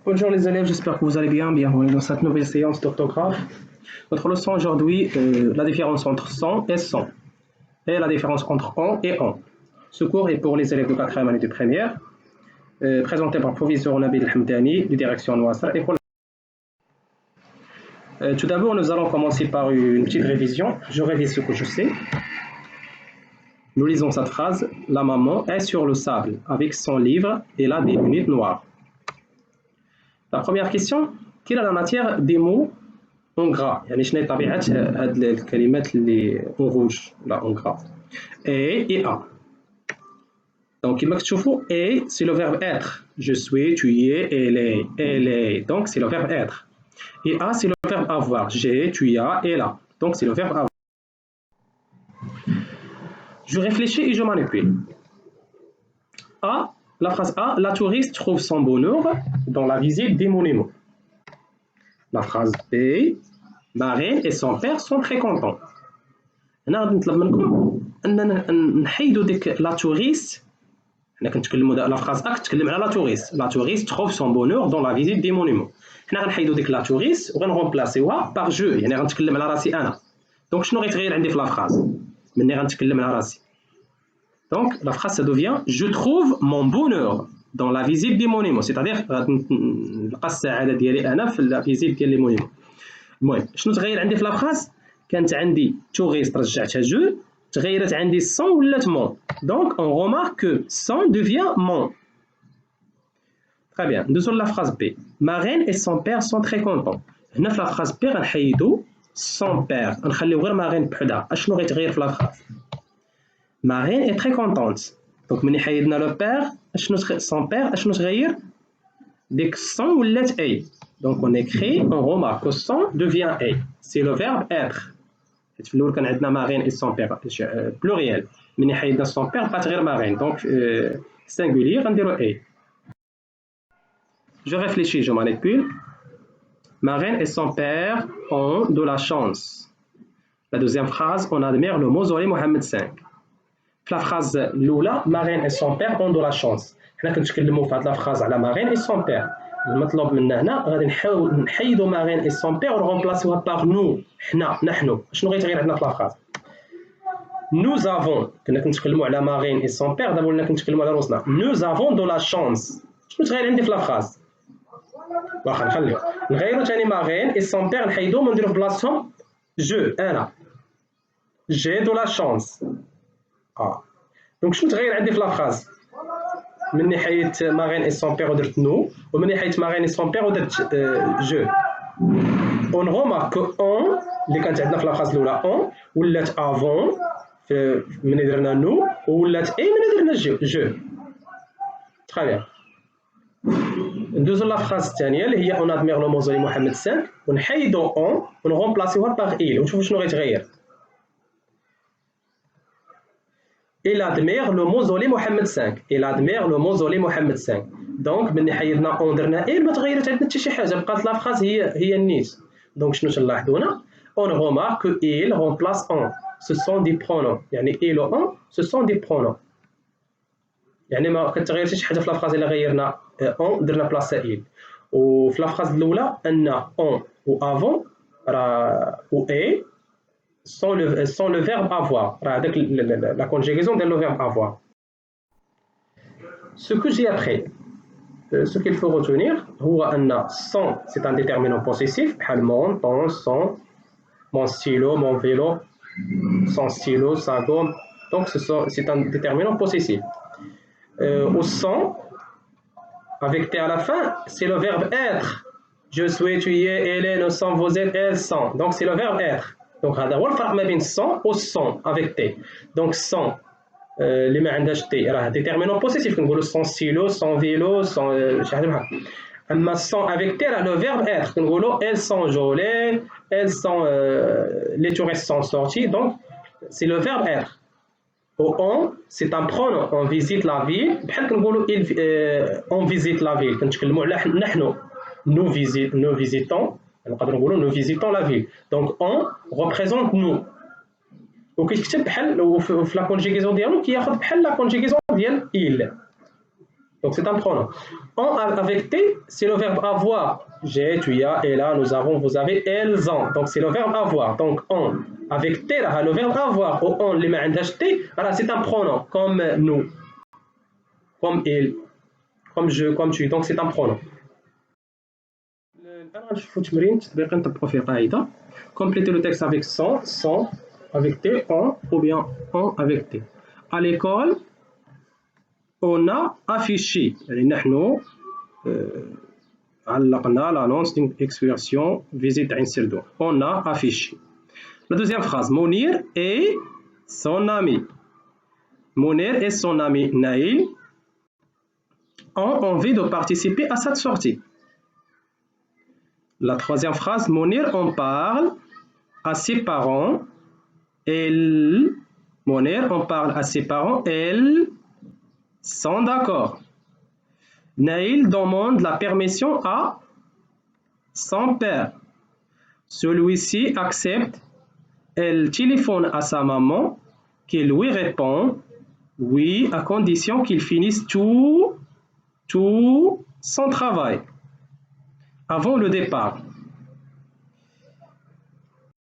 Bonjour les élèves, j'espère que vous allez bien. Bienvenue dans cette nouvelle séance d'orthographe. Notre leçon aujourd'hui, la différence entre 100 et 100 et la différence entre on et on. Ce cours est pour les élèves de 4e année de première, présenté par Proviseur Nabil Hamdani de direction Nouasser. Tout d'abord, nous allons commencer par une petite révision. Je révise ce que je sais. Nous lisons cette phrase. La maman est sur le sable avec son livre et là des lunettes noires. La première question, quelle est la matière des mots en gras؟ يعني شنو هي طبيعة هاد الكلمات اللي en rouge là en gras. Et A. Donc كما كتشوفوا A c'est le verbe être. Je suis, tu es, elle est. Donc c'est le verbe être. Et A c'est le verbe avoir. J'ai, tu as, elle a. Donc c'est le verbe avoir. Je réfléchis et je manipule. A, la phrase A, la touriste trouve son bonheur dans la visite des monuments. La phrase B, ma reine et son père sont très contents. هنا غادي نطلب منكم اننا نحيدوا ديك لا توريست. حنا كنتكلموا لا فراز A كتكلم على لا توريست. لا توريست trouve son bonheur dans la visite des monuments. حنا غنحيدوا ديك لا توريست وغنرومبلاسيوها بار جو، يعني غنتكلم على راسي انا. دونك شنو غيتغير عندي في لا فراز ملي غنتكلم على راسي؟ Donc, la phrase, ça devient « Je trouve mon bonheur dans la visite des monuments ». C'est-à-dire, نلقى السعادة ديالي أنا في la visite ديال les monuments. المهم، شنو تغير عندي في la phrase؟ كانت عندي touriste رجعتها جو، تغيرت عندي son ولات mon. Donc, on remarque que son devient mon. Très bien. Nous sommes la phrase B. Ma reine et son père sont très contents. هنا في la phrase B غنحيدو son père. غنخليو غير ma reine بحدها. أشنو غيتغير في la phrase؟ Ma reine est très contente. Donc, ملي حيدنا le père, son père, أشنو تغير؟ ديك son ولات A. Donc, on écrit, on remarque que son devient A. C'est le verbe être. في الأول كان عندنا ma reine et son père pluriel. ملي حيدنا son père بقات غير ma reine. Donc, singulier, غنديرو A. Je réfléchis, je manipule. Ma reine et son père ont de la chance. La deuxième phrase, on admire le mausolée Mohammed V. في la phrase الأولى ma reine et son père ont de la chance. حنا كنتكلموا في هاد la phrase على ma reine et son père. المطلوب منا هنا غادي نحيدوا ma reine et son père ونغومبلاسيوها par nous. حنا نحن. شنو غيتغير عندنا في la phrase؟ Nous avons كنا كنتكلموا على ma reine et son père دابا ولينا كنتكلموا على روسنا. Nous avons de la chance. شنو تغير عندي في la phrase؟ واخا نخليو نغيروا ثاني ma reine et son père نحيدوهم ونديروا في بلاصتهم je أنا. J'ai de la chance. دونك شنو تغير عندي في لافراز مني حيدت ما غين اي سون بير ودرت نو ومني حيدت ما غين اي سون بير ودرت جو اون رومارك اون اللي كانت عندنا في لافراز الاولى اون ولات افون مني درنا نو ولات اي مني درنا جو تري بيان. ندوزو لافراز الثانيه اللي هي اون ادمير لو موزولي محمد 5 ونحيدو اون ونغومبلاسيوها باغ ايل ونشوفو شنو غيتغير. Il admire le mausolée Mohammed V. Il admire le mausolée Mohammed V. Donc, من حيدنا اون درنا إل ما تغيرت عندنا حتى شي حاجة بقات لا فراز هي النيت. دونك شنو تنلاحظوا هنا؟ On remarque que il remplace on. Ce sont des pronoms. يعني il و on ce sont des pronoms. يعني ما كتغيرش شي حاجة في لا فراز إلا غيرنا on درنا بلاصة il. وفي لا فراز الأولى أن on و avant راه و a sans le verbe avoir. La conjugaison de le verbe avoir. Ce que j'ai appris, ce qu'il faut retenir, sans c'est un déterminant possessif, mon, ton, son, mon stylo, mon vélo, son stylo, sa gomme. Donc c'est un déterminant possessif. Au sans, avec T à la fin, c'est le verbe être. Je suis, tu es, elle est, nous sommes, vous êtes, elles sont. Donc c'est le verbe être. Donc هذا هو الفرق ما بين son و son avec T. Donc son اللي ما عندهاش T راه déterminant possessif كنقولوا son stylo, son vélo, son شي حاجة بحال. أما son avec T راه le verbe être كنقولوا elles sont jolies, elles sont les touristes sont sortis. Donc c'est le verbe être. Au on c'est un pronom, on visite la ville بحال كنقولوا on visite la ville كنتكلموا على نحن nous visitons. Nous visitons la ville. Donc, on représente nous. وكيتكتب بحال وفي لا كونجيغيزون ديالو كياخذ بحال لا كونجيغيزون ديال il. Donc, c'est un pronom. On avec T, c'est le verbe avoir. J'ai, tu as, elle a, nous avons, vous avez, elles ont. Donc, c'est le verbe avoir. Donc, on. Avec T, là, le verbe avoir, ou on, les mains T, voilà, c'est un pronom. Comme nous, comme il, comme je, comme tu. Donc, c'est un pronom. Complétez le texte avec son, avec T, on, ou bien on avec T. À l'école, on a affiché. نحن علقنا l'annonce d'une excursion visite à Inserdou. On a affiché. La deuxième phrase, Mounir et son ami. Mounir et son ami Naïl ont envie de participer à cette sortie. La troisième phrase, Mounir en parle à ses parents. Mounir en parle à ses parents. Elles sont d'accord. Naïl demande la permission à son père. Celui-ci accepte. Elle téléphone à sa maman qui lui répond oui à condition qu'il finisse tout son travail avant le départ.